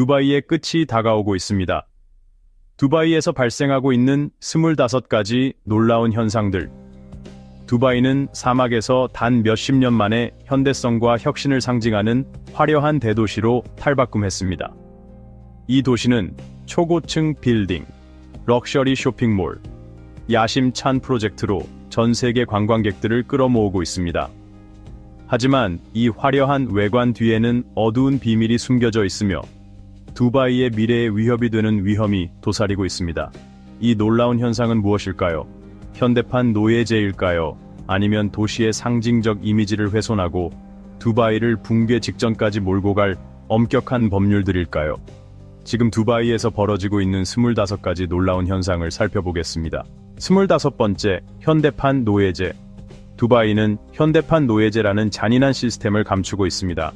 두바이의 끝이 다가오고 있습니다. 두바이에서 발생하고 있는 25가지 놀라운 현상들. 두바이는 사막에서 단 몇십 년 만에 현대성과 혁신을 상징하는 화려한 대도시로 탈바꿈했습니다. 이 도시는 초고층 빌딩, 럭셔리 쇼핑몰, 야심찬 프로젝트로 전 세계 관광객들을 끌어모으고 있습니다. 하지만 이 화려한 외관 뒤에는 어두운 비밀이 숨겨져 있으며 두바이의 미래에 위협이 되는 위험이 도사리고 있습니다. 이 놀라운 현상은 무엇일까요? 현대판 노예제일까요? 아니면 도시의 상징적 이미지를 훼손하고 두바이를 붕괴 직전까지 몰고 갈 엄격한 법률들일까요? 지금 두바이에서 벌어지고 있는 25가지 놀라운 현상을 살펴보겠습니다. 25번째, 현대판 노예제. 두바이는 현대판 노예제라는 잔인한 시스템을 감추고 있습니다.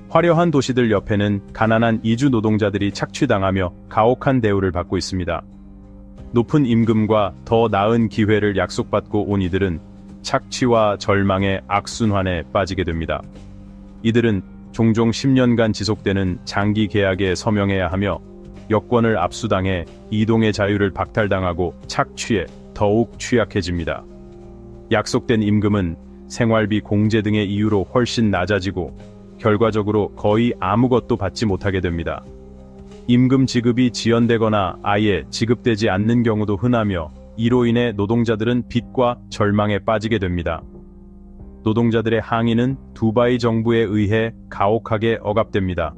화려한 도시들 옆에는 가난한 이주 노동자들이 착취당하며 가혹한 대우를 받고 있습니다. 높은 임금과 더 나은 기회를 약속받고 온 이들은 착취와 절망의 악순환에 빠지게 됩니다. 이들은 종종 10년간 지속되는 장기 계약에 서명해야 하며 여권을 압수당해 이동의 자유를 박탈당하고 착취에 더욱 취약해집니다. 약속된 임금은 생활비 공제 등의 이유로 훨씬 낮아지고 결과적으로 거의 아무것도 받지 못하게 됩니다. 임금 지급이 지연되거나 아예 지급되지 않는 경우도 흔하며 이로 인해 노동자들은 빚과 절망에 빠지게 됩니다. 노동자들의 항의는 두바이 정부에 의해 가혹하게 억압됩니다.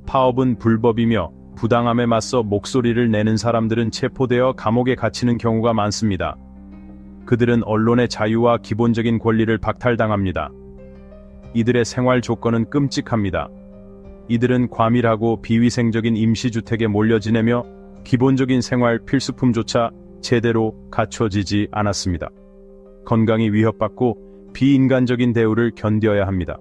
파업은 불법이며 부당함에 맞서 목소리를 내는 사람들은 체포되어 감옥에 갇히는 경우가 많습니다. 그들은 언론의 자유와 기본적인 권리를 박탈당합니다. 이들의 생활 조건은 끔찍합니다. 이들은 과밀하고 비위생적인 임시주택에 몰려 지내며 기본적인 생활 필수품조차 제대로 갖춰지지 않았습니다. 건강이 위협받고 비인간적인 대우를 견뎌야 합니다.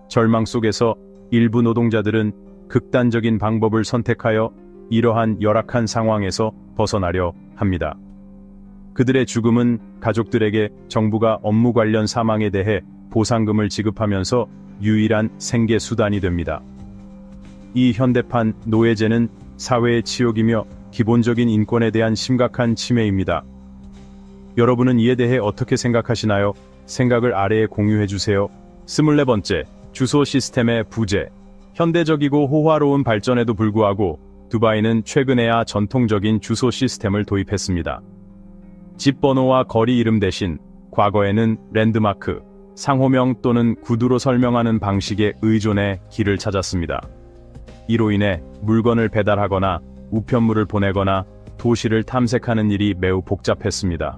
절망 속에서 일부 노동자들은 극단적인 방법을 선택하여 이러한 열악한 상황에서 벗어나려 합니다. 그들의 죽음은 가족들에게 정부가 업무 관련 사망에 대해 보상금을 지급하면서 유일한 생계 수단이 됩니다. 이 현대판 노예제는 사회의 치욕이며 기본적인 인권에 대한 심각한 침해입니다. 여러분은 이에 대해 어떻게 생각하시나요? 생각을 아래에 공유해주세요. 24번째, 주소 시스템의 부재. 현대적이고 호화로운 발전에도 불구하고 두바이는 최근에야 전통적인 주소 시스템을 도입했습니다. 집 번호와 거리 이름 대신 과거에는 랜드마크, 상호명 또는 구두로 설명하는 방식에 의존해 길을 찾았습니다. 이로 인해 물건을 배달하거나 우편물을 보내거나 도시를 탐색하는 일이 매우 복잡했습니다.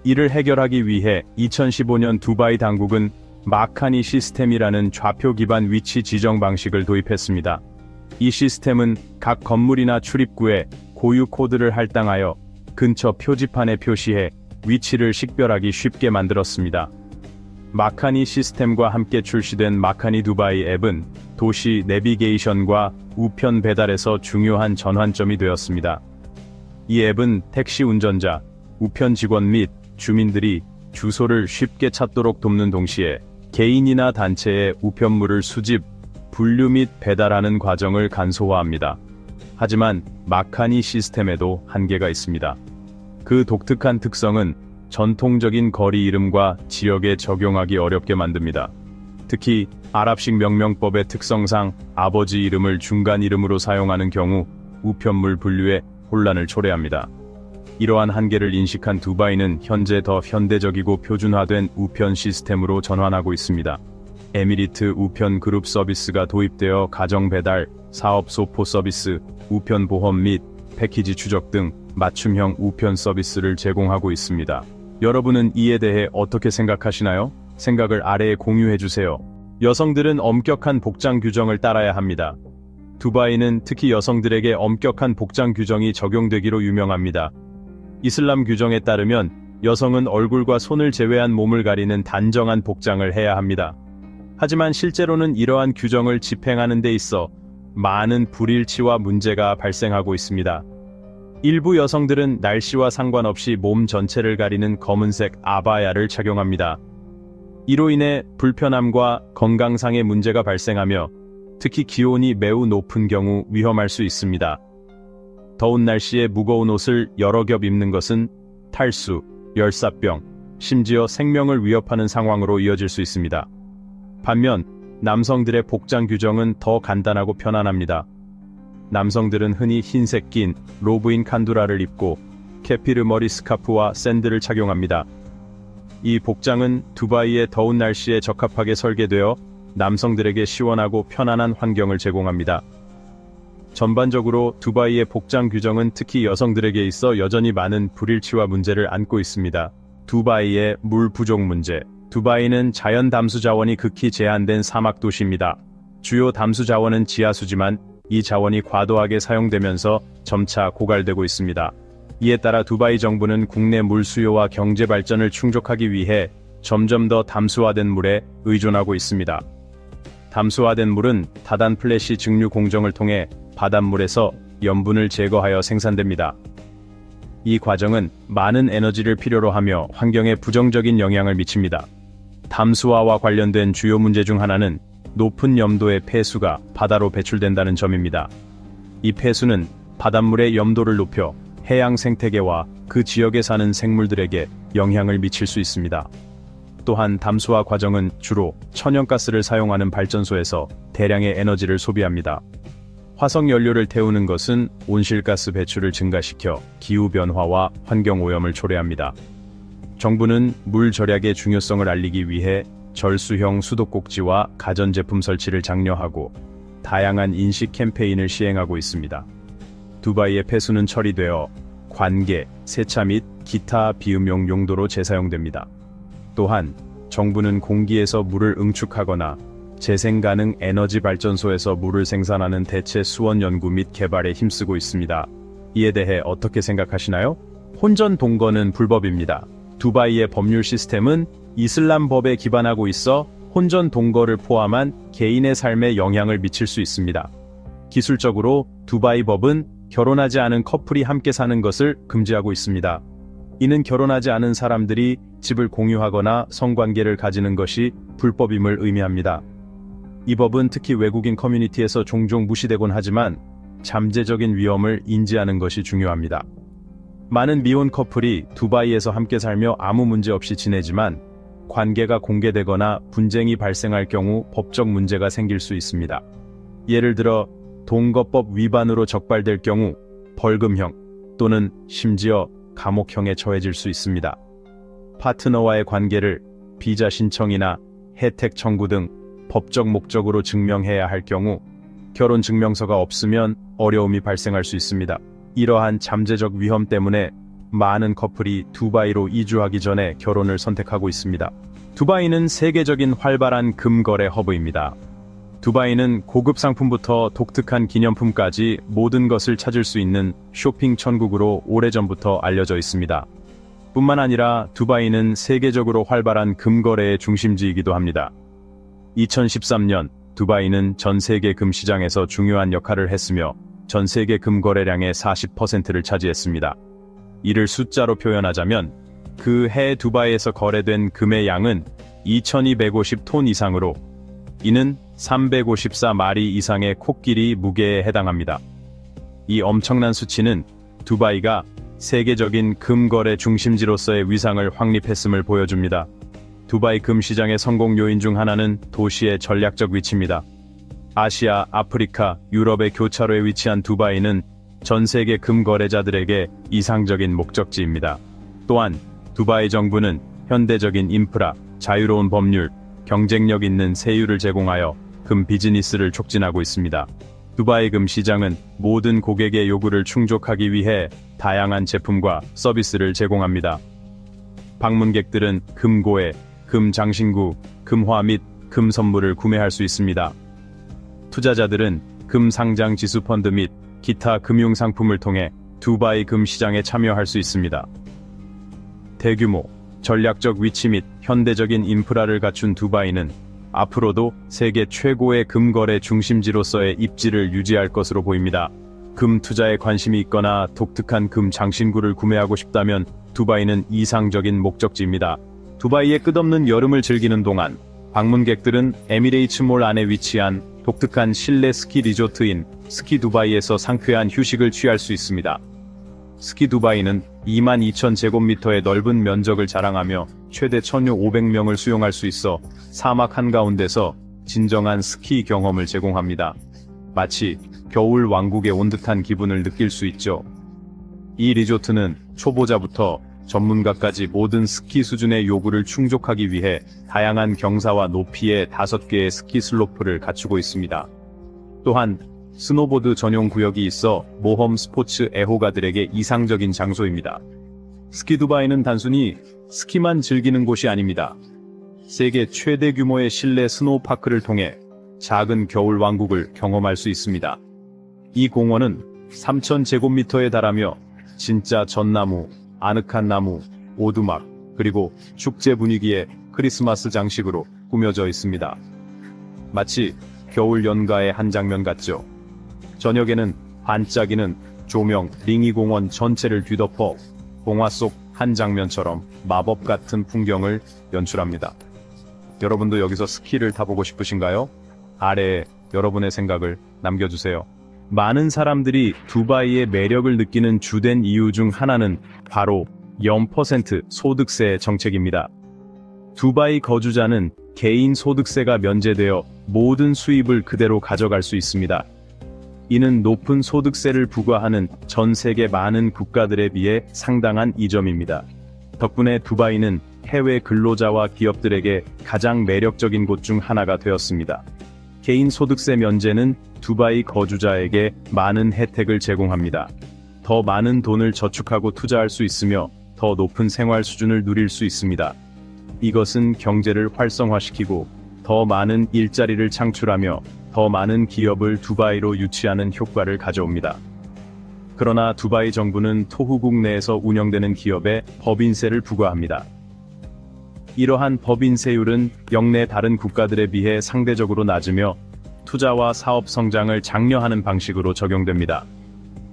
이를 해결하기 위해 2015년 두바이 당국은 마카니 시스템이라는 좌표 기반 위치 지정 방식을 도입했습니다. 이 시스템은 각 건물이나 출입구에 고유 코드를 할당하여 근처 표지판에 표시해 위치를 식별하기 쉽게 만들었습니다. 마카니 시스템과 함께 출시된 마카니 두바이 앱은 도시 내비게이션과 우편 배달에서 중요한 전환점이 되었습니다. 이 앱은 택시 운전자, 우편 직원 및 주민들이 주소를 쉽게 찾도록 돕는 동시에 개인이나 단체의 우편물을 수집, 분류 및 배달하는 과정을 간소화합니다. 하지만 마카니 시스템에도 한계가 있습니다. 그 독특한 특성은 전통적인 거리 이름과 지역에 적용하기 어렵게 만듭니다. 특히 아랍식 명명법의 특성상 아버지 이름을 중간 이름으로 사용하는 경우 우편물 분류에 혼란을 초래합니다. 이러한 한계를 인식한 두바이는 현재 더 현대적이고 표준화된 우편 시스템으로 전환하고 있습니다. 에미리트 우편 그룹 서비스가 도입되어 가정 배달, 사업 소포 서비스, 우편 보험 및 패키지 추적 등 맞춤형 우편 서비스를 제공하고 있습니다. 여러분은 이에 대해 어떻게 생각하시나요? 생각을 아래에 공유해주세요. 여성들은 엄격한 복장 규정을 따라야 합니다. 두바이는 특히 여성들에게 엄격한 복장 규정이 적용되기로 유명합니다. 이슬람 규정에 따르면 여성은 얼굴과 손을 제외한 몸을 가리는 단정한 복장을 해야 합니다. 하지만 실제로는 이러한 규정을 집행하는 데 있어 많은 불일치와 문제가 발생하고 있습니다. 일부 여성들은 날씨와 상관없이 몸 전체를 가리는 검은색 아바야를 착용합니다. 이로 인해 불편함과 건강상의 문제가 발생하며 특히 기온이 매우 높은 경우 위험할 수 있습니다. 더운 날씨에 무거운 옷을 여러 겹 입는 것은 탈수, 열사병, 심지어 생명을 위협하는 상황으로 이어질 수 있습니다. 반면 남성들의 복장 규정은 더 간단하고 편안합니다. 남성들은 흔히 흰색 긴 로브인 칸두라를 입고 캐피르 머리 스카프와 샌들을 착용합니다. 이 복장은 두바이의 더운 날씨에 적합하게 설계되어 남성들에게 시원하고 편안한 환경을 제공합니다. 전반적으로 두바이의 복장 규정은 특히 여성들에게 있어 여전히 많은 불일치와 문제를 안고 있습니다. 두바이의 물 부족 문제. 두바이는 자연 담수 자원이 극히 제한된 사막 도시입니다. 주요 담수 자원은 지하수지만 이 자원이 과도하게 사용되면서 점차 고갈되고 있습니다. 이에 따라 두바이 정부는 국내 물 수요와 경제 발전을 충족하기 위해 점점 더 담수화된 물에 의존하고 있습니다. 담수화된 물은 다단 플래시 증류 공정을 통해 바닷물에서 염분을 제거하여 생산됩니다. 이 과정은 많은 에너지를 필요로 하며 환경에 부정적인 영향을 미칩니다. 담수화와 관련된 주요 문제 중 하나는 높은 염도의 폐수가 바다로 배출된다는 점입니다. 이 폐수는 바닷물의 염도를 높여 해양 생태계와 그 지역에 사는 생물들에게 영향을 미칠 수 있습니다. 또한 담수화 과정은 주로 천연가스를 사용하는 발전소에서 대량의 에너지를 소비합니다. 화석연료를 태우는 것은 온실가스 배출을 증가시켜 기후변화와 환경오염을 초래합니다. 정부는 물 절약의 중요성을 알리기 위해 절수형 수도꼭지와 가전제품 설치를 장려하고 다양한 인식 캠페인을 시행하고 있습니다. 두바이의 폐수는 처리되어 관계, 세차 및 기타 비음용 용도로 재사용됩니다. 또한 정부는 공기에서 물을 응축하거나 재생 가능 에너지 발전소에서 물을 생산하는 대체 수원 연구 및 개발에 힘쓰고 있습니다. 이에 대해 어떻게 생각하시나요? 혼전 동거는 불법입니다. 두바이의 법률 시스템은 이슬람 법에 기반하고 있어 혼전 동거를 포함한 개인의 삶에 영향을 미칠 수 있습니다. 기술적으로 두바이 법은 결혼하지 않은 커플이 함께 사는 것을 금지하고 있습니다. 이는 결혼하지 않은 사람들이 집을 공유하거나 성관계를 가지는 것이 불법임을 의미합니다. 이 법은 특히 외국인 커뮤니티에서 종종 무시되곤 하지만 잠재적인 위험을 인지하는 것이 중요합니다. 많은 미혼 커플이 두바이에서 함께 살며 아무 문제 없이 지내지만 관계가 공개되거나 분쟁이 발생할 경우 법적 문제가 생길 수 있습니다. 예를 들어 동거법 위반으로 적발될 경우 벌금형 또는 심지어 감옥형에 처해질 수 있습니다. 파트너와의 관계를 비자 신청이나 혜택 청구 등 법적 목적으로 증명해야 할 경우 결혼 증명서가 없으면 어려움이 발생할 수 있습니다. 이러한 잠재적 위험 때문에 많은 커플이 두바이로 이주하기 전에 결혼을 선택하고 있습니다. 두바이는 세계적인 활발한 금거래 허브입니다. 두바이는 고급 상품부터 독특한 기념품까지 모든 것을 찾을 수 있는 쇼핑 천국으로 오래전부터 알려져 있습니다. 뿐만 아니라 두바이는 세계적으로 활발한 금거래의 중심지이기도 합니다. 2013년 두바이는 전 세계 금 시장에서 중요한 역할을 했으며 전 세계 금 거래량의 40%를 차지했습니다. 이를 숫자로 표현하자면 그 해 두바이에서 거래된 금의 양은 2250톤 이상으로 이는 354마리 이상의 코끼리 무게에 해당합니다. 이 엄청난 수치는 두바이가 세계적인 금 거래 중심지로서의 위상을 확립했음을 보여줍니다. 두바이 금 시장의 성공 요인 중 하나는 도시의 전략적 위치입니다. 아시아, 아프리카, 유럽의 교차로에 위치한 두바이는 전 세계 금 거래자들에게 이상적인 목적지입니다. 또한 두바이 정부는 현대적인 인프라, 자유로운 법률, 경쟁력 있는 세율을 제공하여 금 비즈니스를 촉진하고 있습니다. 두바이 금 시장은 모든 고객의 요구를 충족하기 위해 다양한 제품과 서비스를 제공합니다. 방문객들은 금고에, 금 장신구, 금화 및 금 선물을 구매할 수 있습니다. 투자자들은 금 상장 지수 펀드 및 기타 금융 상품을 통해 두바이 금 시장에 참여할 수 있습니다. 대규모, 전략적 위치 및 현대적인 인프라를 갖춘 두바이는 앞으로도 세계 최고의 금 거래 중심지로서의 입지를 유지할 것으로 보입니다. 금 투자에 관심이 있거나 독특한 금 장신구를 구매하고 싶다면 두바이는 이상적인 목적지입니다. 두바이의 끝없는 여름을 즐기는 동안 방문객들은 에미레이츠몰 안에 위치한 독특한 실내 스키 리조트인 스키 두바이에서 상쾌한 휴식을 취할 수 있습니다. 스키 두바이는 22,000제곱미터의 넓은 면적을 자랑하며 최대 1,500명을 수용할 수 있어 사막 한가운데서 진정한 스키 경험을 제공합니다. 마치 겨울 왕국에 온 듯한 기분을 느낄 수 있죠. 이 리조트는 초보자부터 전문가까지 모든 스키 수준의 요구를 충족하기 위해 다양한 경사와 높이의 5개의 스키 슬로프를 갖추고 있습니다. 또한 스노보드 전용 구역이 있어 모험 스포츠 애호가들에게 이상적인 장소입니다. 스키 두바이는 단순히 스키만 즐기는 곳이 아닙니다. 세계 최대 규모의 실내 스노우파크를 통해 작은 겨울 왕국을 경험할 수 있습니다. 이 공원은 3,000제곱미터에 달하며 진짜 전나무, 아늑한 나무, 오두막, 그리고 축제 분위기의 크리스마스 장식으로 꾸며져 있습니다. 마치 겨울 연가의 한 장면 같죠. 저녁에는 반짝이는 조명, 링이 공원 전체를 뒤덮어 동화 속 한 장면처럼 마법 같은 풍경을 연출합니다. 여러분도 여기서 스키를 타보고 싶으신가요? 아래에 여러분의 생각을 남겨주세요. 많은 사람들이 두바이의 매력을 느끼는 주된 이유 중 하나는 바로 0% 소득세 정책입니다. 두바이 거주자는 개인 소득세가 면제되어 모든 수입을 그대로 가져갈 수 있습니다. 이는 높은 소득세를 부과하는 전 세계 많은 국가들에 비해 상당한 이점입니다. 덕분에 두바이는 해외 근로자와 기업들에게 가장 매력적인 곳 중 하나가 되었습니다. 개인 소득세 면제는 두바이 거주자에게 많은 혜택을 제공합니다. 더 많은 돈을 저축하고 투자할 수 있으며 더 높은 생활 수준을 누릴 수 있습니다. 이것은 경제를 활성화시키고 더 많은 일자리를 창출하며 더 많은 기업을 두바이로 유치하는 효과를 가져옵니다. 그러나 두바이 정부는 토후국 내에서 운영되는 기업에 법인세를 부과합니다. 이러한 법인세율은 역내 다른 국가들에 비해 상대적으로 낮으며 투자와 사업 성장을 장려하는 방식으로 적용됩니다.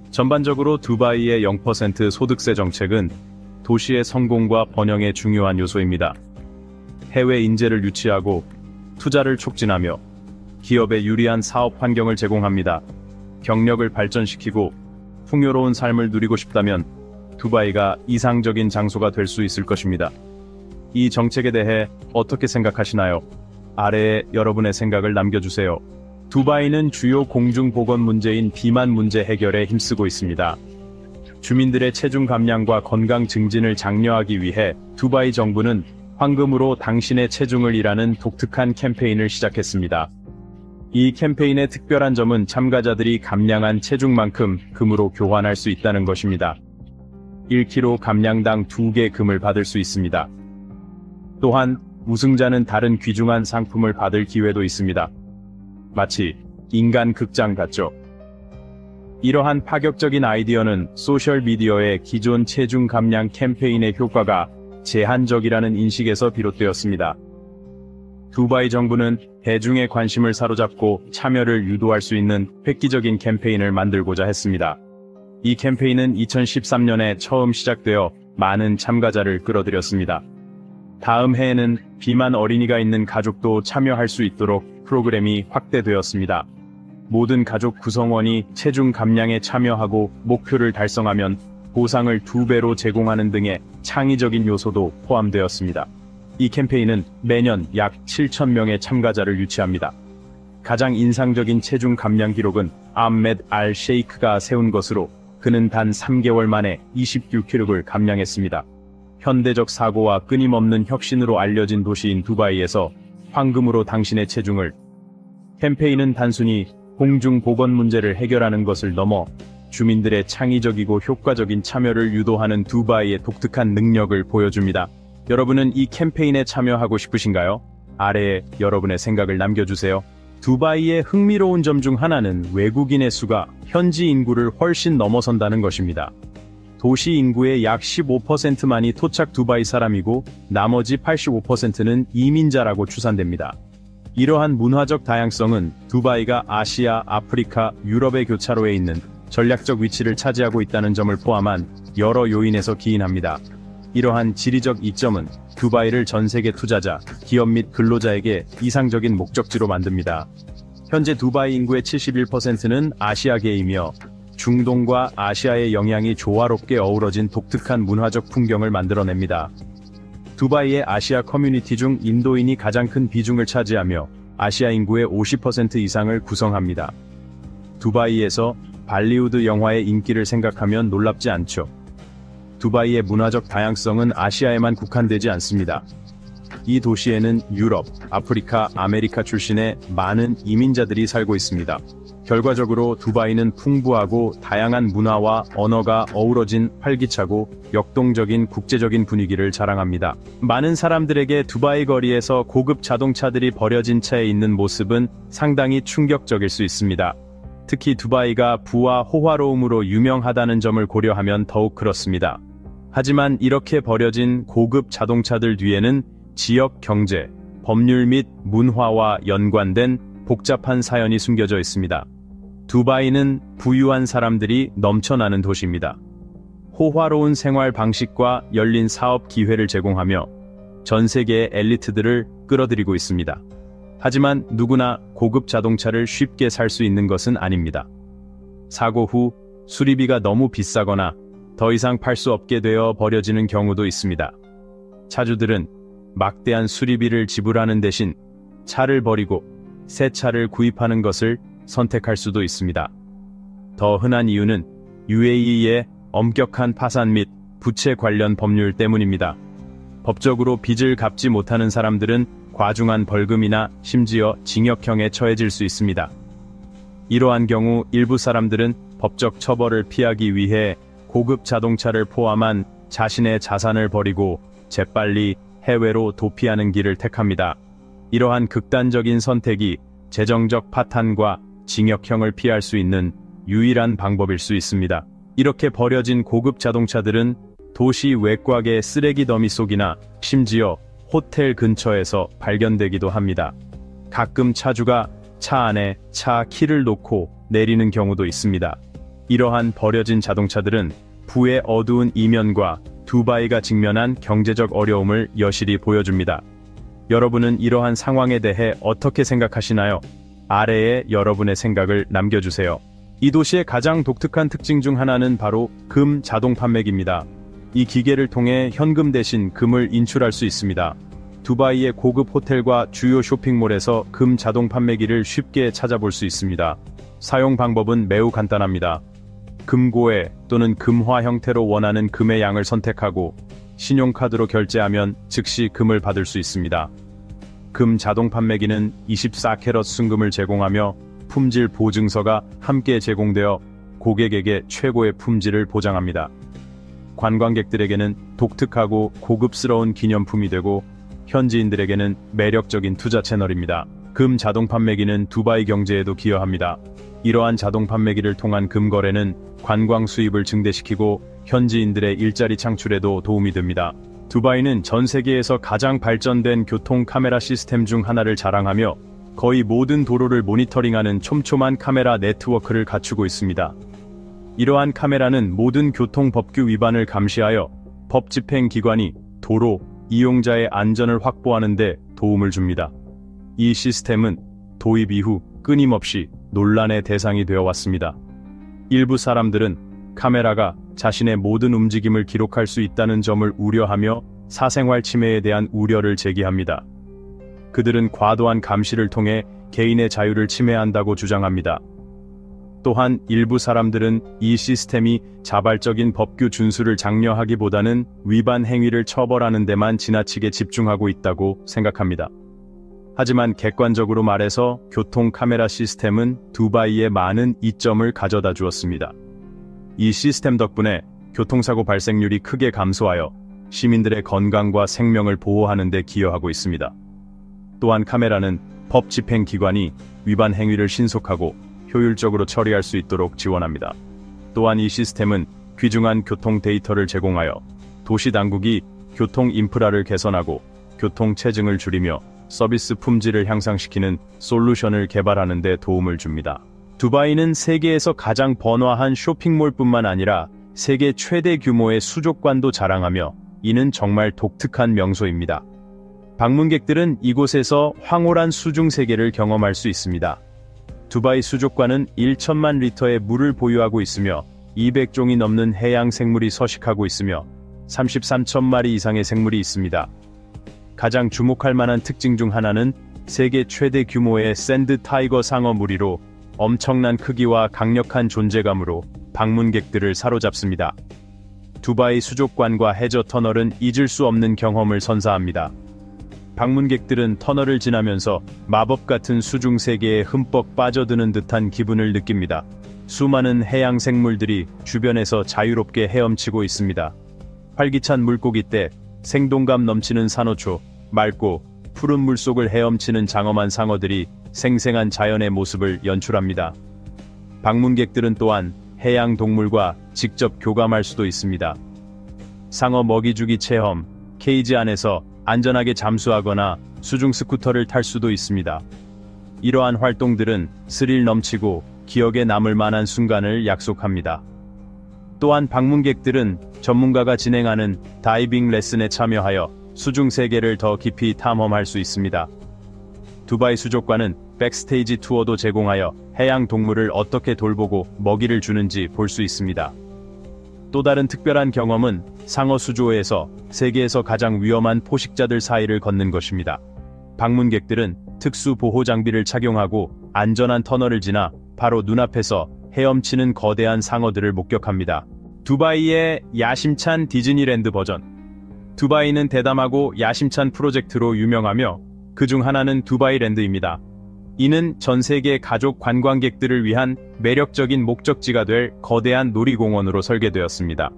전반적으로 두바이의 0% 소득세 정책은 도시의 성공과 번영에 중요한 요소입니다. 해외 인재를 유치하고 투자를 촉진하며 기업에 유리한 사업 환경을 제공합니다. 경력을 발전시키고 풍요로운 삶을 누리고 싶다면 두바이가 이상적인 장소가 될 수 있을 것입니다. 이 정책에 대해 어떻게 생각하시나요? 아래에 여러분의 생각을 남겨주세요. 두바이는 주요 공중보건 문제인 비만 문제 해결에 힘쓰고 있습니다. 주민들의 체중 감량과 건강 증진을 장려하기 위해 두바이 정부는 황금으로 당신의 체중을 이라는 독특한 캠페인을 시작했습니다. 이 캠페인의 특별한 점은 참가자들이 감량한 체중만큼 금으로 교환할 수 있다는 것입니다. 1kg 감량당 2개 금을 받을 수 있습니다. 또한 우승자는 다른 귀중한 상품을 받을 기회도 있습니다. 마치 인간 극장 같죠. 이러한 파격적인 아이디어는 소셜미디어의 기존 체중 감량 캠페인의 효과가 제한적이라는 인식에서 비롯되었습니다. 두바이 정부는 대중의 관심을 사로잡고 참여를 유도할 수 있는 획기적인 캠페인을 만들고자 했습니다. 이 캠페인은 2013년에 처음 시작되어 많은 참가자를 끌어들였습니다. 다음 해에는 비만 어린이가 있는 가족도 참여할 수 있도록 프로그램이 확대되었습니다. 모든 가족 구성원이 체중 감량에 참여하고 목표를 달성하면 보상을 2배로 제공하는 등의 창의적인 요소도 포함되었습니다. 이 캠페인은 매년 약 7,000명의 참가자를 유치합니다. 가장 인상적인 체중 감량 기록은 아흐메드 알 셰이크가 세운 것으로 그는 단 3개월 만에 26kg를 감량했습니다. 현대적 사고와 끊임없는 혁신으로 알려진 도시인 두바이에서 황금으로 당신의 체중을. 캠페인은 단순히 공중보건 문제를 해결하는 것을 넘어 주민들의 창의적이고 효과적인 참여를 유도하는 두바이의 독특한 능력을 보여줍니다. 여러분은 이 캠페인에 참여하고 싶으신가요? 아래에 여러분의 생각을 남겨주세요. 두바이의 흥미로운 점 중 하나는 외국인의 수가 현지 인구를 훨씬 넘어선다는 것입니다. 도시 인구의 약 15%만이 토착 두바이 사람이고 나머지 85%는 이민자라고 추산됩니다. 이러한 문화적 다양성은 두바이가 아시아, 아프리카, 유럽의 교차로에 있는 전략적 위치를 차지하고 있다는 점을 포함한 여러 요인에서 기인합니다. 이러한 지리적 이점은 두바이를 전 세계 투자자, 기업 및 근로자에게 이상적인 목적지로 만듭니다. 현재 두바이 인구의 71%는 아시아계이며 중동과 아시아의 영향이 조화롭게 어우러진 독특한 문화적 풍경을 만들어냅니다. 두바이의 아시아 커뮤니티 중 인도인이 가장 큰 비중을 차지하며 아시아 인구의 50% 이상을 구성합니다. 두바이에서 발리우드 영화의 인기를 생각하면 놀랍지 않죠. 두바이의 문화적 다양성은 아시아에만 국한되지 않습니다. 이 도시에는 유럽, 아프리카, 아메리카 출신의 많은 이민자들이 살고 있습니다. 결과적으로 두바이는 풍부하고 다양한 문화와 언어가 어우러진 활기차고 역동적인 국제적인 분위기를 자랑합니다. 많은 사람들에게 두바이 거리에서 고급 자동차들이 버려진 채 있는 모습은 상당히 충격적일 수 있습니다. 특히 두바이가 부와 호화로움으로 유명하다는 점을 고려하면 더욱 그렇습니다. 하지만 이렇게 버려진 고급 자동차들 뒤에는 지역 경제, 법률 및 문화와 연관된 복잡한 사연이 숨겨져 있습니다. 두바이는 부유한 사람들이 넘쳐나는 도시입니다. 호화로운 생활 방식과 열린 사업 기회를 제공하며 전 세계의 엘리트들을 끌어들이고 있습니다. 하지만 누구나 고급 자동차를 쉽게 살 수 있는 것은 아닙니다. 사고 후 수리비가 너무 비싸거나 더 이상 팔 수 없게 되어 버려지는 경우도 있습니다. 차주들은 막대한 수리비를 지불하는 대신 차를 버리고 새 차를 구입하는 것을 선택할 수도 있습니다. 더 흔한 이유는 UAE의 엄격한 파산 및 부채 관련 법률 때문입니다. 법적으로 빚을 갚지 못하는 사람들은 과중한 벌금이나 심지어 징역형에 처해질 수 있습니다. 이러한 경우 일부 사람들은 법적 처벌을 피하기 위해 고급 자동차를 포함한 자신의 자산을 버리고 재빨리 해외로 도피하는 길을 택합니다. 이러한 극단적인 선택이 재정적 파탄과 징역형을 피할 수 있는 유일한 방법일 수 있습니다. 이렇게 버려진 고급 자동차들은 도시 외곽의 쓰레기 더미 속이나 심지어 호텔 근처에서 발견되기도 합니다. 가끔 차주가 차 안에 차 키를 놓고 내리는 경우도 있습니다. 이러한 버려진 자동차들은 부의 어두운 이면과 두바이가 직면한 경제적 어려움을 여실히 보여줍니다. 여러분은 이러한 상황에 대해 어떻게 생각하시나요? 아래에 여러분의 생각을 남겨주세요. 이 도시의 가장 독특한 특징 중 하나는 바로 금 자동 판매기입니다. 이 기계를 통해 현금 대신 금을 인출할 수 있습니다. 두바이의 고급 호텔과 주요 쇼핑몰에서 금 자동 판매기를 쉽게 찾아볼 수 있습니다. 사용 방법은 매우 간단합니다. 금고에 또는 금화 형태로 원하는 금의 양을 선택하고 신용카드로 결제하면 즉시 금을 받을 수 있습니다. 금 자동 판매기는 24캐럿 순금을 제공하며 품질 보증서가 함께 제공되어 고객에게 최고의 품질을 보장합니다. 관광객들에게는 독특하고 고급스러운 기념품이 되고 현지인들에게는 매력적인 투자 채널입니다. 금 자동 판매기는 두바이 경제에도 기여합니다. 이러한 자동 판매기를 통한 금 거래는 관광 수입을 증대시키고 현지인들의 일자리 창출에도 도움이 됩니다. 두바이는 전 세계에서 가장 발전된 교통 카메라 시스템 중 하나를 자랑하며 거의 모든 도로를 모니터링하는 촘촘한 카메라 네트워크를 갖추고 있습니다. 이러한 카메라는 모든 교통 법규 위반을 감시하여 법 집행 기관이 도로 이용자의 안전을 확보하는 데 도움을 줍니다. 이 시스템은 도입 이후 끊임없이 논란의 대상이 되어 왔습니다. 일부 사람들은 카메라가 자신의 모든 움직임을 기록할 수 있다는 점을 우려하며 사생활 침해에 대한 우려를 제기합니다. 그들은 과도한 감시를 통해 개인의 자유를 침해한다고 주장합니다. 또한 일부 사람들은 이 시스템이 자발적인 법규 준수를 장려하기보다는 위반 행위를 처벌하는 데만 지나치게 집중하고 있다고 생각합니다. 하지만 객관적으로 말해서 교통 카메라 시스템은 두바이에 많은 이점을 가져다 주었습니다. 이 시스템 덕분에 교통사고 발생률이 크게 감소하여 시민들의 건강과 생명을 보호하는 데 기여하고 있습니다. 또한 카메라는 법 집행 기관이 위반 행위를 신속하고 효율적으로 처리할 수 있도록 지원합니다. 또한 이 시스템은 귀중한 교통 데이터를 제공하여 도시 당국이 교통 인프라를 개선하고 교통 체증을 줄이며 서비스 품질을 향상시키는 솔루션을 개발하는 데 도움을 줍니다. 두바이는 세계에서 가장 번화한 쇼핑몰뿐만 아니라 세계 최대 규모의 수족관도 자랑하며 이는 정말 독특한 명소입니다. 방문객들은 이곳에서 황홀한 수중 세계를 경험할 수 있습니다. 두바이 수족관은 1천만 리터의 물을 보유하고 있으며 200종이 넘는 해양 생물이 서식하고 있으며 33천 마리 이상의 생물이 있습니다. 가장 주목할 만한 특징 중 하나는 세계 최대 규모의 샌드 타이거 상어 무리로 엄청난 크기와 강력한 존재감으로 방문객들을 사로잡습니다. 두바이 수족관과 해저 터널은 잊을 수 없는 경험을 선사합니다. 방문객들은 터널을 지나면서 마법 같은 수중 세계에 흠뻑 빠져드는 듯한 기분을 느낍니다. 수많은 해양 생물들이 주변에서 자유롭게 헤엄치고 있습니다. 활기찬 물고기 떼, 생동감 넘치는 산호초, 맑고 푸른 물속을 헤엄치는 장엄한 상어들이 생생한 자연의 모습을 연출합니다. 방문객들은 또한 해양 동물과 직접 교감할 수도 있습니다. 상어 먹이주기 체험, 케이지 안에서 안전하게 잠수하거나 수중 스쿠터를 탈 수도 있습니다. 이러한 활동들은 스릴 넘치고 기억에 남을 만한 순간을 약속합니다. 또한 방문객들은 전문가가 진행하는 다이빙 레슨에 참여하여 수중 세계를 더 깊이 탐험할 수 있습니다. 두바이 수족관은 백스테이지 투어도 제공하여 해양 동물을 어떻게 돌보고 먹이를 주는지 볼 수 있습니다. 또 다른 특별한 경험은 상어 수조에서 세계에서 가장 위험한 포식자들 사이를 걷는 것입니다. 방문객들은 특수 보호 장비를 착용하고 안전한 터널을 지나 바로 눈앞에서 헤엄치는 거대한 상어들을 목격합니다. 두바이의 야심찬 디즈니랜드 버전. 두바이는 대담하고 야심찬 프로젝트로 유명하며 그중 하나는 두바이랜드입니다. 이는 전 세계 가족 관광객들을 위한 매력적인 목적지가 될 거대한 놀이공원으로 설계되었습니다.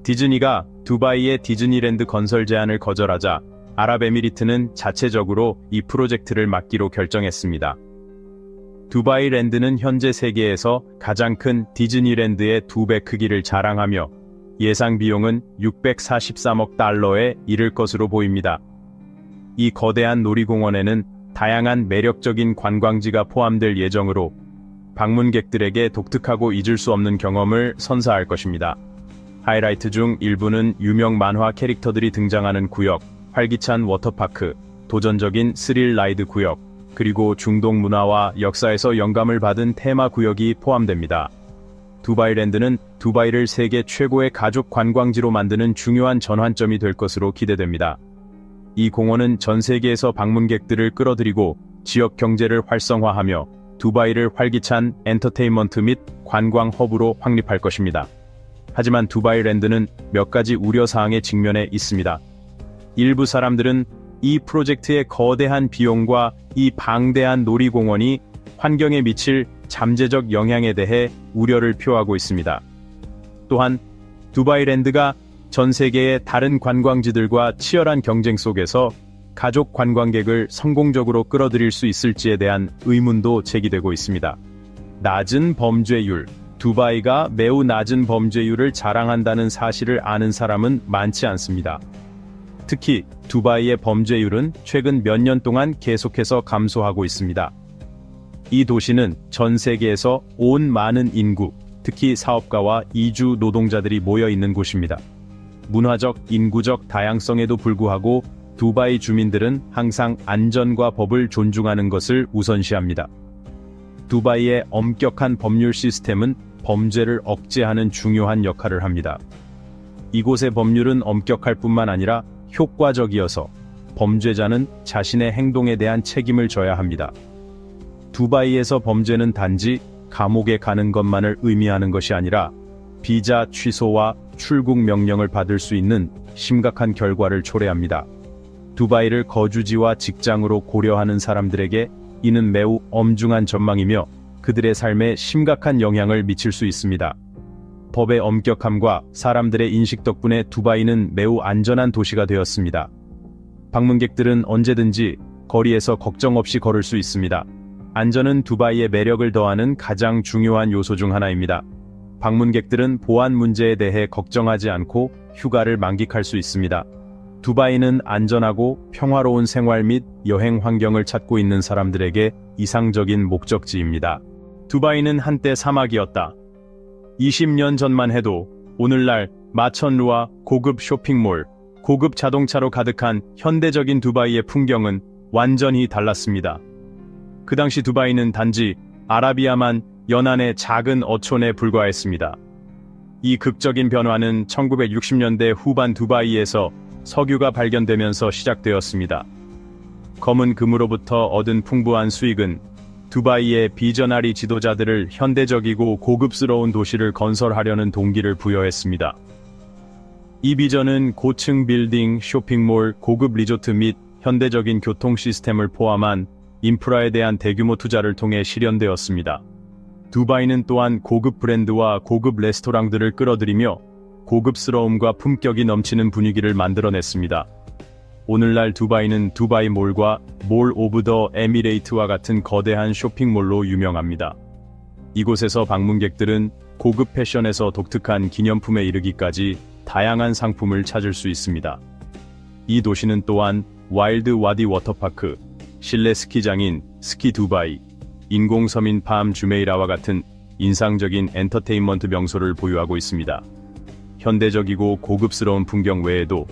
디즈니가 두바이의 디즈니랜드 건설 제안을 거절하자 아랍에미리트는 자체적으로 이 프로젝트를 맡기로 결정했습니다. 두바이랜드는 현재 세계에서 가장 큰 디즈니랜드의 2배 크기를 자랑하며 예상 비용은 643억 달러에 이를 것으로 보입니다. 이 거대한 놀이공원에는 다양한 매력적인 관광지가 포함될 예정으로 방문객들에게 독특하고 잊을 수 없는 경험을 선사할 것입니다. 하이라이트 중 일부는 유명 만화 캐릭터들이 등장하는 구역, 활기찬 워터파크, 도전적인 스릴 라이드 구역, 그리고 중동 문화와 역사에서 영감을 받은 테마 구역이 포함됩니다. 두바이랜드는 두바이를 세계 최고의 가족 관광지로 만드는 중요한 전환점이 될 것으로 기대됩니다. 이 공원은 전 세계에서 방문객들을 끌어들이고 지역 경제를 활성화하며 두바이를 활기찬 엔터테인먼트 및 관광 허브로 확립할 것입니다. 하지만 두바이랜드는 몇 가지 우려사항에 직면해 있습니다. 일부 사람들은 이 프로젝트의 거대한 비용과 이 방대한 놀이공원이 환경에 미칠 잠재적 영향에 대해 우려를 표하고 있습니다. 또한 두바이랜드가 전 세계의 다른 관광지들과 치열한 경쟁 속에서 가족 관광객을 성공적으로 끌어들일 수 있을지에 대한 의문도 제기되고 있습니다. 낮은 범죄율. 두바이가 매우 낮은 범죄율을 자랑한다는 사실을 아는 사람은 많지 않습니다. 특히 두바이의 범죄율은 최근 몇 년 동안 계속해서 감소하고 있습니다. 이 도시는 전 세계에서 온 많은 인구, 특히 사업가와 이주 노동자들이 모여 있는 곳입니다. 문화적, 인구적 다양성에도 불구하고 두바이 주민들은 항상 안전과 법을 존중하는 것을 우선시합니다. 두바이의 엄격한 법률 시스템은 범죄를 억제하는 중요한 역할을 합니다. 이곳의 법률은 엄격할 뿐만 아니라 효과적이어서 범죄자는 자신의 행동에 대한 책임을 져야 합니다. 두바이에서 범죄는 단지 감옥에 가는 것만을 의미하는 것이 아니라 비자 취소와 출국 명령을 받을 수 있는 심각한 결과를 초래합니다. 두바이를 거주지와 직장으로 고려하는 사람들에게 이는 매우 엄중한 전망이며 그들의 삶에 심각한 영향을 미칠 수 있습니다. 법의 엄격함과 사람들의 인식 덕분에 두바이는 매우 안전한 도시가 되었습니다. 방문객들은 언제든지 거리에서 걱정 없이 걸을 수 있습니다. 안전은 두바이의 매력을 더하는 가장 중요한 요소 중 하나입니다. 방문객들은 보안 문제에 대해 걱정하지 않고 휴가를 만끽할 수 있습니다. 두바이는 안전하고 평화로운 생활 및 여행 환경을 찾고 있는 사람들에게 이상적인 목적지입니다. 두바이는 한때 사막이었다. 20년 전만 해도 오늘날 마천루와 고급 쇼핑몰, 고급 자동차로 가득한 현대적인 두바이의 풍경은 완전히 달랐습니다. 그 당시 두바이는 단지 아라비아만 연안의 작은 어촌에 불과했습니다. 이 극적인 변화는 1960년대 후반 두바이에서 석유가 발견되면서 시작되었습니다. 검은 금으로부터 얻은 풍부한 수익은 두바이의 비전아리 지도자들을 현대적이고 고급스러운 도시를 건설하려는 동기를 부여했습니다. 이 비전은 고층 빌딩, 쇼핑몰, 고급 리조트 및 현대적인 교통 시스템을 포함한 인프라에 대한 대규모 투자를 통해 실현되었습니다. 두바이는 또한 고급 브랜드와 고급 레스토랑들을 끌어들이며 고급스러움과 품격이 넘치는 분위기를 만들어냈습니다. 오늘날 두바이는 두바이몰과 몰 오브 더 에미레이트와 같은 거대한 쇼핑몰로 유명합니다. 이곳에서 방문객들은 고급 패션에서 독특한 기념품에 이르기까지 다양한 상품을 찾을 수 있습니다. 이 도시는 또한 와일드 와디 워터파크, 실내 스키장인 스키 두바이, 인공섬인 팜 주메이라와 같은 인상적인 엔터테인먼트 명소를 보유하고 있습니다. 현대적이고 고급스러운 풍경 외에도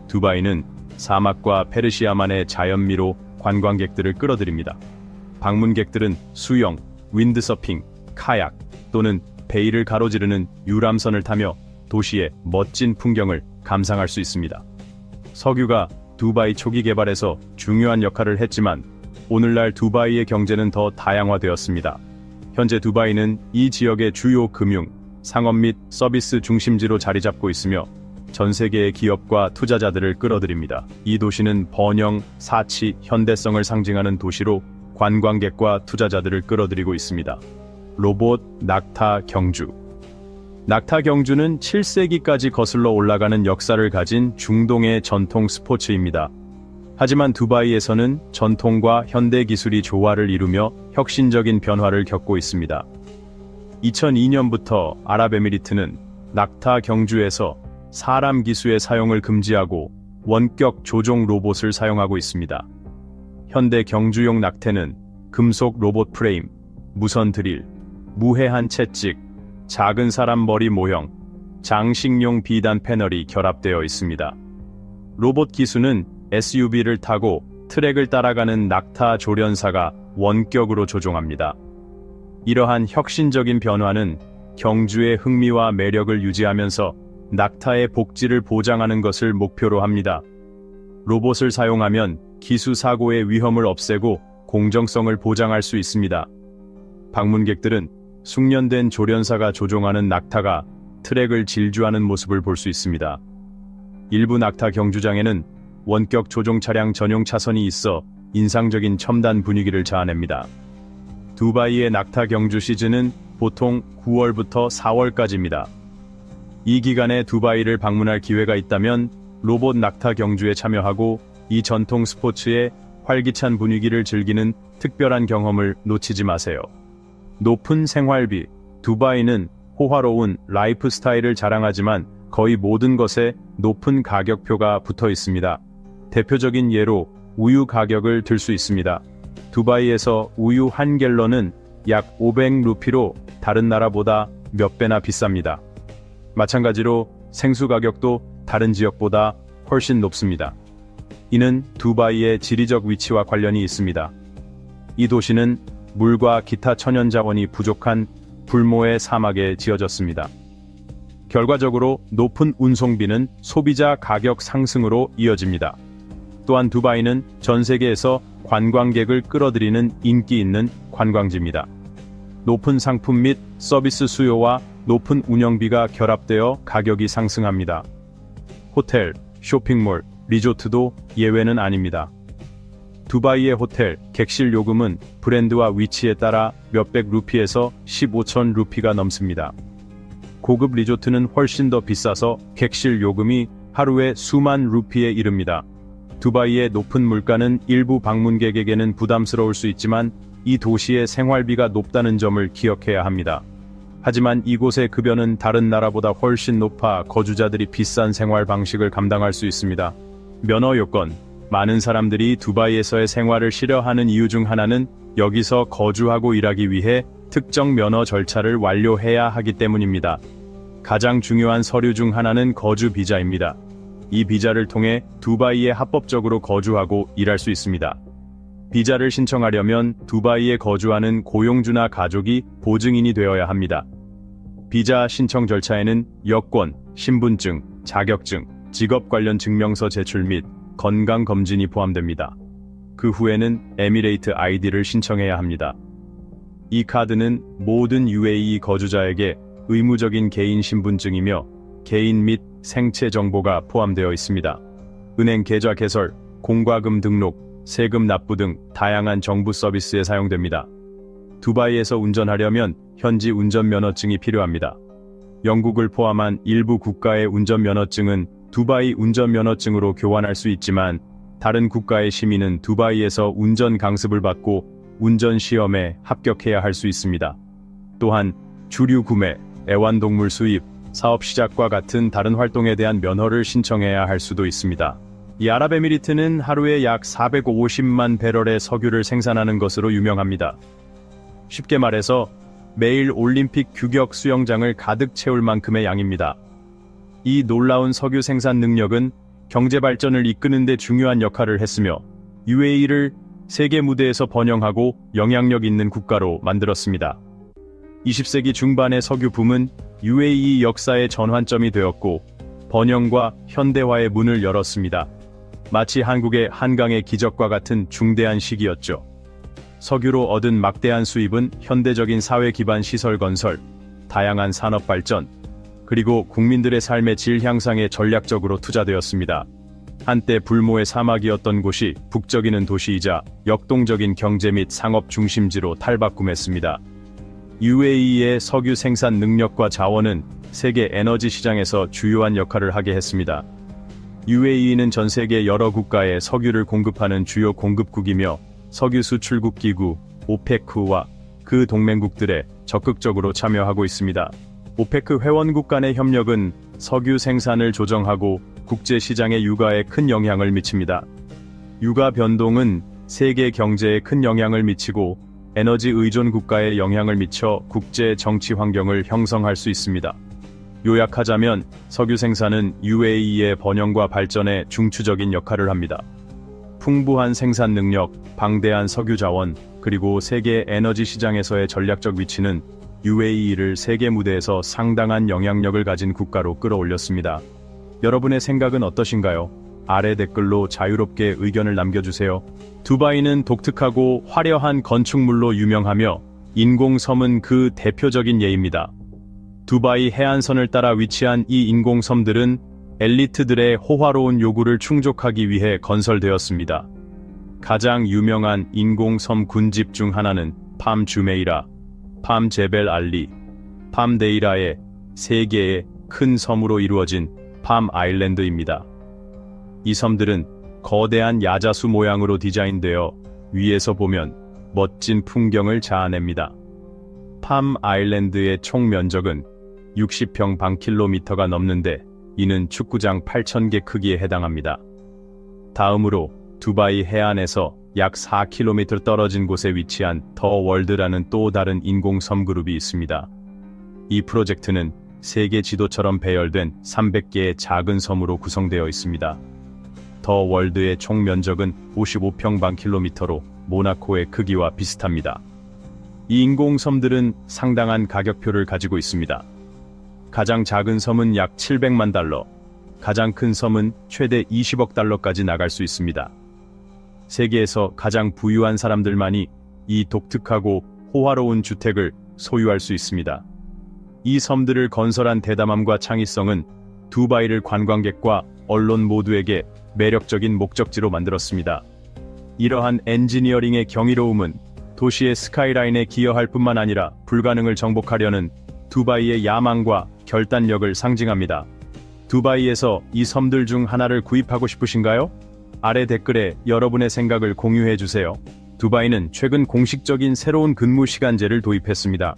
두바이는 사막과 페르시아만의 자연미로 관광객들을 끌어들입니다. 방문객들은 수영, 윈드서핑, 카약 또는 베일을 가로지르는 유람선을 타며 도시의 멋진 풍경을 감상할 수 있습니다. 석유가 두바이 초기 개발에서 중요한 역할을 했지만 오늘날 두바이의 경제는 더 다양화되었습니다. 현재 두바이는 이 지역의 주요 금융, 상업 및 서비스 중심지로 자리 잡고 있으며 전 세계의 기업과 투자자들을 끌어들입니다. 이 도시는 번영, 사치, 현대성을 상징하는 도시로 관광객과 투자자들을 끌어들이고 있습니다. 로봇, 낙타, 경주. 낙타 경주는 7세기까지 거슬러 올라가는 역사를 가진 중동의 전통 스포츠입니다. 하지만 두바이에서는 전통과 현대 기술이 조화를 이루며 혁신적인 변화를 겪고 있습니다. 2002년부터 아랍에미리트는 낙타 경주에서 사람 기수의 사용을 금지하고 원격 조종 로봇을 사용하고 있습니다. 현대 경주용 낙태는 금속 로봇 프레임, 무선 드릴, 무해한 채찍, 작은 사람 머리 모형, 장식용 비단 패널이 결합되어 있습니다. 로봇 기수는 SUV를 타고 트랙을 따라가는 낙타 조련사가 원격으로 조종합니다. 이러한 혁신적인 변화는 경주의 흥미와 매력을 유지하면서 낙타의 복지를 보장하는 것을 목표로 합니다. 로봇을 사용하면 기수 사고의 위험을 없애고 공정성을 보장할 수 있습니다. 방문객들은 숙련된 조련사가 조종하는 낙타가 트랙을 질주하는 모습을 볼 수 있습니다. 일부 낙타 경주장에는 원격 조종 차량 전용 차선이 있어 인상적인 첨단 분위기를 자아냅니다. 두바이의 낙타 경주 시즌은 보통 9월부터 4월까지입니다. 이 기간에 두바이를 방문할 기회가 있다면 로봇 낙타 경주에 참여하고 이 전통 스포츠의 활기찬 분위기를 즐기는 특별한 경험을 놓치지 마세요. 높은 생활비. 두바이는 호화로운 라이프 스타일을 자랑하지만 거의 모든 것에 높은 가격표가 붙어 있습니다. 대표적인 예로 우유 가격을 들 수 있습니다. 두바이에서 우유 한 갤런은 약 500루피로 다른 나라보다 몇 배나 비쌉니다. 마찬가지로 생수 가격도 다른 지역보다 훨씬 높습니다. 이는 두바이의 지리적 위치와 관련이 있습니다. 이 도시는 물과 기타 천연 자원이 부족한 불모의 사막에 지어졌습니다. 결과적으로 높은 운송비는 소비자 가격 상승으로 이어집니다. 또한 두바이는 전 세계에서 관광객을 끌어들이는 인기 있는 관광지입니다. 높은 상품 및 서비스 수요와 높은 운영비가 결합되어 가격이 상승합니다. 호텔, 쇼핑몰, 리조트도 예외는 아닙니다. 두바이의 호텔, 객실 요금은 브랜드와 위치에 따라 몇백 루피에서 15천 루피가 넘습니다. 고급 리조트는 훨씬 더 비싸서 객실 요금이 하루에 수만 루피에 이릅니다. 두바이의 높은 물가는 일부 방문객에게는 부담스러울 수 있지만 이 도시의 생활비가 높다는 점을 기억해야 합니다. 하지만 이곳의 급여는 다른 나라보다 훨씬 높아 거주자들이 비싼 생활 방식을 감당할 수 있습니다. 면허 요건. 많은 사람들이 두바이에서의 생활을 싫어하는 이유 중 하나는 여기서 거주하고 일하기 위해 특정 면허 절차를 완료해야 하기 때문입니다. 가장 중요한 서류 중 하나는 거주 비자입니다. 이 비자를 통해 두바이에 합법적으로 거주하고 일할 수 있습니다. 비자를 신청하려면 두바이에 거주하는 고용주나 가족이 보증인이 되어야 합니다. 비자 신청 절차에는 여권, 신분증, 자격증, 직업 관련 증명서 제출 및 건강검진이 포함됩니다. 그 후에는 에미레이트 아이디를 신청해야 합니다. 이 카드는 모든 UAE 거주자에게 의무적인 개인 신분증이며 개인 및 생체 정보가 포함되어 있습니다. 은행 계좌 개설, 공과금 등록, 세금 납부 등 다양한 정부 서비스에 사용됩니다. 두바이에서 운전하려면 현지 운전면허증이 필요합니다. 영국을 포함한 일부 국가의 운전면허증은 두바이 운전면허증으로 교환할 수 있지만 다른 국가의 시민은 두바이에서 운전 강습을 받고 운전시험에 합격해야 할 수 있습니다. 또한 주류 구매, 애완동물 수입, 사업 시작과 같은 다른 활동에 대한 면허를 신청해야 할 수도 있습니다. 이 아랍에미리트는 하루에 약 450만 배럴의 석유를 생산하는 것으로 유명합니다. 쉽게 말해서 매일 올림픽 규격 수영장을 가득 채울 만큼의 양입니다. 이 놀라운 석유 생산 능력은 경제 발전을 이끄는 데 중요한 역할을 했으며 UAE를 세계 무대에서 번영하고 영향력 있는 국가로 만들었습니다. 20세기 중반의 석유 붐은 UAE 역사의 전환점이 되었고 번영과 현대화의 문을 열었습니다. 마치 한국의 한강의 기적과 같은 중대한 시기였죠. 석유로 얻은 막대한 수입은 현대적인 사회 기반 시설 건설, 다양한 산업 발전, 그리고 국민들의 삶의 질 향상에 전략적으로 투자되었습니다. 한때 불모의 사막이었던 곳이 북적이는 도시이자 역동적인 경제 및 상업 중심지로 탈바꿈했습니다. UAE의 석유 생산 능력과 자원은 세계 에너지 시장에서 주요한 역할을 하게 했습니다. UAE는 전 세계 여러 국가에 석유를 공급하는 주요 공급국이며 석유 수출국 기구 오페크와 그 동맹국들에 적극적으로 참여하고 있습니다. 오페크 회원국 간의 협력은 석유 생산을 조정하고 국제 시장의 유가에 큰 영향을 미칩니다. 유가 변동은 세계 경제에 큰 영향을 미치고 에너지 의존 국가에 영향을 미쳐 국제 정치 환경을 형성할 수 있습니다. 요약하자면 석유 생산은 UAE의 번영과 발전에 중추적인 역할을 합니다. 풍부한 생산 능력, 방대한 석유 자원, 그리고 세계 에너지 시장에서의 전략적 위치는 UAE를 세계 무대에서 상당한 영향력을 가진 국가로 끌어올렸습니다. 여러분의 생각은 어떠신가요? 아래 댓글로 자유롭게 의견을 남겨주세요. 두바이는 독특하고 화려한 건축물로 유명하며 인공섬은 그 대표적인 예입니다. 두바이 해안선을 따라 위치한 이 인공섬들은 엘리트들의 호화로운 요구를 충족하기 위해 건설되었습니다. 가장 유명한 인공섬 군집 중 하나는 팜 주메이라, 팜 제벨 알리, 팜 데이라의 세 개의 큰 섬으로 이루어진 팜 아일랜드입니다. 이 섬들은 거대한 야자수 모양으로 디자인되어 위에서 보면 멋진 풍경을 자아냅니다. 팜 아일랜드의 총 면적은 60평방킬로미터가 넘는데 이는 축구장 8,000개 크기에 해당합니다. 다음으로 두바이 해안에서 약 4km 떨어진 곳에 위치한 더 월드라는 또 다른 인공섬 그룹이 있습니다. 이 프로젝트는 세계 지도처럼 배열된 300개의 작은 섬으로 구성되어 있습니다. 더 월드의 총 면적은 55평방킬로미터로 모나코의 크기와 비슷합니다. 이 인공섬들은 상당한 가격표를 가지고 있습니다. 가장 작은 섬은 약 700만 달러, 가장 큰 섬은 최대 20억 달러까지 나갈 수 있습니다. 세계에서 가장 부유한 사람들만이 이 독특하고 호화로운 주택을 소유할 수 있습니다. 이 섬들을 건설한 대담함과 창의성은 두바이를 관광객과 언론 모두에게 매력적인 목적지로 만들었습니다. 이러한 엔지니어링의 경이로움은 도시의 스카이라인에 기여할 뿐만 아니라 불가능을 정복하려는 두바이의 야망과 결단력을 상징합니다. 두바이에서 이 섬들 중 하나를 구입하고 싶으신가요? 아래 댓글에 여러분의 생각을 공유해주세요. 두바이는 최근 공식적인 새로운 근무 시간제를 도입했습니다.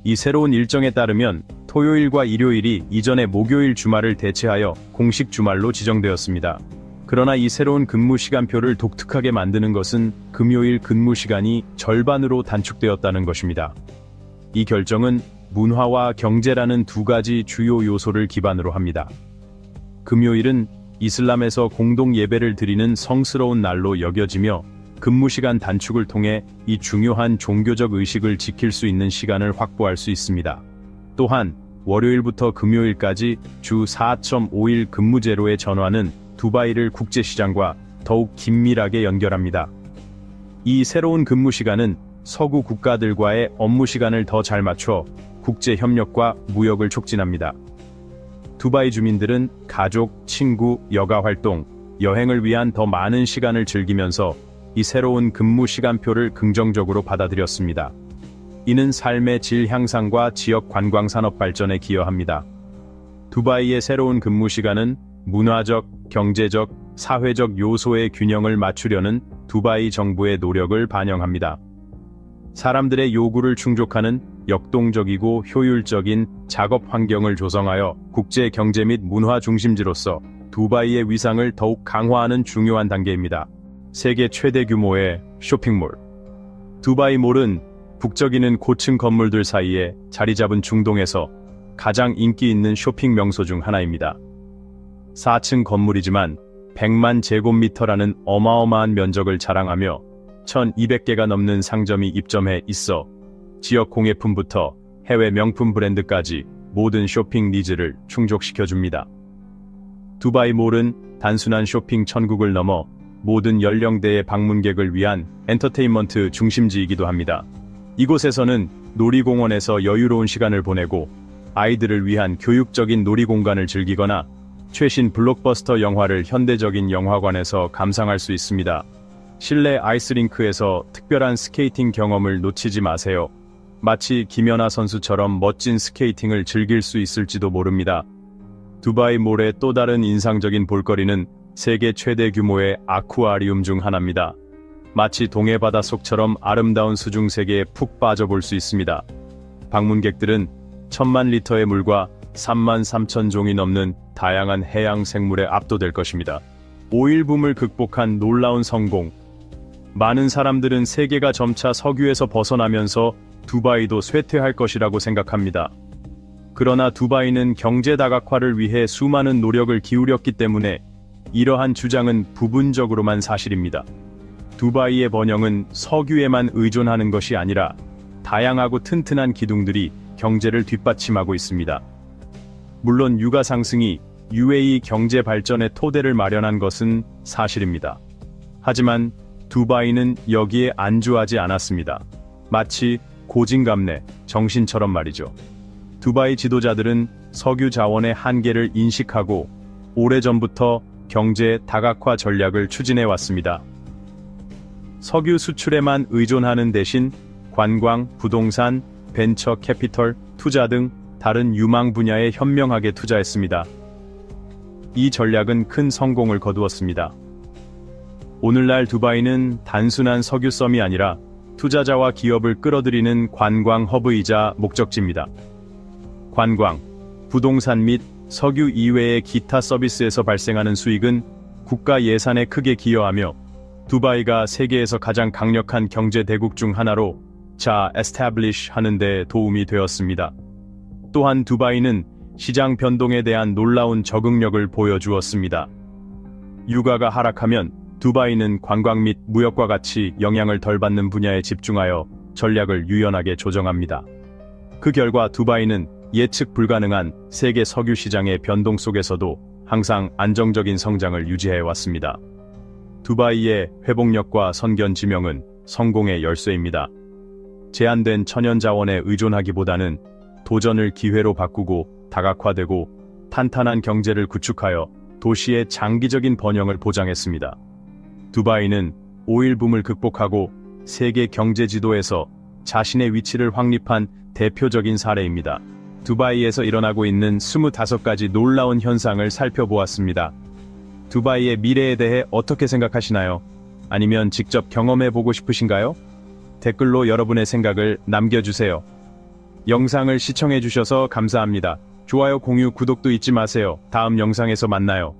이 새로운 일정에 따르면 토요일과 일요일이 이전의 목요일 주말을 대체하여 공식 주말로 지정되었습니다. 그러나 이 새로운 근무 시간표를 독특하게 만드는 것은 금요일 근무 시간이 절반으로 단축되었다는 것입니다. 이 결정은 문화와 경제라는 두 가지 주요 요소를 기반으로 합니다. 금요일은 이슬람에서 공동 예배를 드리는 성스러운 날로 여겨지며 근무 시간 단축을 통해 이 중요한 종교적 의식을 지킬 수 있는 시간을 확보할 수 있습니다. 또한 월요일부터 금요일까지 주 4.5일 근무제로의 전환은 두바이를 국제시장과 더욱 긴밀하게 연결합니다. 이 새로운 근무 시간은 서구 국가들과의 업무 시간을 더 잘 맞춰 국제 협력과 무역을 촉진합니다. 두바이 주민들은 가족, 친구, 여가 활동, 여행을 위한 더 많은 시간을 즐기면서 이 새로운 근무 시간표를 긍정적으로 받아들였습니다. 이는 삶의 질 향상과 지역 관광 산업 발전에 기여합니다. 두바이의 새로운 근무 시간은 문화적, 경제적, 사회적 요소의 균형을 맞추려는 두바이 정부의 노력을 반영합니다. 사람들의 요구를 충족하는 역동적이고 효율적인 작업 환경을 조성하여 국제 경제 및 문화 중심지로서 두바이의 위상을 더욱 강화하는 중요한 단계입니다. 세계 최대 규모의 쇼핑몰. 두바이 몰은 북적이는 고층 건물들 사이에 자리 잡은 중동에서 가장 인기 있는 쇼핑 명소 중 하나입니다. 4층 건물이지만 100만 제곱미터라는 어마어마한 면적을 자랑하며 1200개가 넘는 상점이 입점해 있어 지역 공예품부터 해외 명품 브랜드까지 모든 쇼핑 니즈를 충족시켜줍니다. 두바이 몰은 단순한 쇼핑 천국을 넘어 모든 연령대의 방문객을 위한 엔터테인먼트 중심지이기도 합니다. 이곳에서는 놀이공원에서 여유로운 시간을 보내고 아이들을 위한 교육적인 놀이공간을 즐기거나 최신 블록버스터 영화를 현대적인 영화관에서 감상할 수 있습니다. 실내 아이스링크에서 특별한 스케이팅 경험을 놓치지 마세요. 마치 김연아 선수처럼 멋진 스케이팅을 즐길 수 있을지도 모릅니다. 두바이 몰의 또 다른 인상적인 볼거리는 세계 최대 규모의 아쿠아리움 중 하나입니다. 마치 동해 바닷속처럼 아름다운 수중 세계에 푹 빠져볼 수 있습니다. 방문객들은 1000만 리터의 물과 3만 3천 종이 넘는 다양한 해양 생물에 압도될 것입니다. 오일 붐을 극복한 놀라운 성공. 많은 사람들은 세계가 점차 석유에서 벗어나면서 두바이도 쇠퇴할 것이라고 생각합니다. 그러나 두바이는 경제 다각화를 위해 수많은 노력을 기울였기 때문에 이러한 주장은 부분적으로만 사실입니다. 두바이의 번영은 석유에만 의존하는 것이 아니라 다양하고 튼튼한 기둥들이 경제를 뒷받침하고 있습니다. 물론 유가 상승이 UAE 경제 발전의 토대를 마련한 것은 사실입니다. 하지만 두바이는 여기에 안주하지 않았습니다. 마치 고진감래, 정신처럼 말이죠. 두바이 지도자들은 석유 자원의 한계를 인식하고 오래전부터 경제 다각화 전략을 추진해 왔습니다. 석유 수출에만 의존하는 대신 관광, 부동산, 벤처 캐피털, 투자 등 다른 유망 분야에 현명하게 투자했습니다. 이 전략은 큰 성공을 거두었습니다. 오늘날 두바이는 단순한 석유섬이 아니라 투자자와 기업을 끌어들이는 관광 허브이자 목적지입니다. 관광, 부동산 및 석유 이외의 기타 서비스에서 발생하는 수익은 국가 예산에 크게 기여하며 두바이가 세계에서 가장 강력한 경제 대국 중 하나로 establish 하는 데 도움이 되었습니다. 또한 두바이는 시장 변동에 대한 놀라운 적응력을 보여주었습니다. 유가가 하락하면 두바이는 관광 및 무역과 같이 영향을 덜 받는 분야에 집중하여 전략을 유연하게 조정합니다. 그 결과 두바이는 예측 불가능한 세계 석유 시장의 변동 속에서도 항상 안정적인 성장을 유지해 왔습니다. 두바이의 회복력과 선견 지명은 성공의 열쇠입니다. 제한된 천연 자원에 의존하기보다는 도전을 기회로 바꾸고 다각화되고 탄탄한 경제를 구축하여 도시의 장기적인 번영을 보장했습니다. 두바이는 오일 붐을 극복하고 세계 경제 지도에서 자신의 위치를 확립한 대표적인 사례입니다. 두바이에서 일어나고 있는 25가지 놀라운 현상을 살펴보았습니다. 두바이의 미래에 대해 어떻게 생각하시나요? 아니면 직접 경험해보고 싶으신가요? 댓글로 여러분의 생각을 남겨주세요. 영상을 시청해주셔서 감사합니다. 좋아요, 공유, 구독도 잊지 마세요. 다음 영상에서 만나요.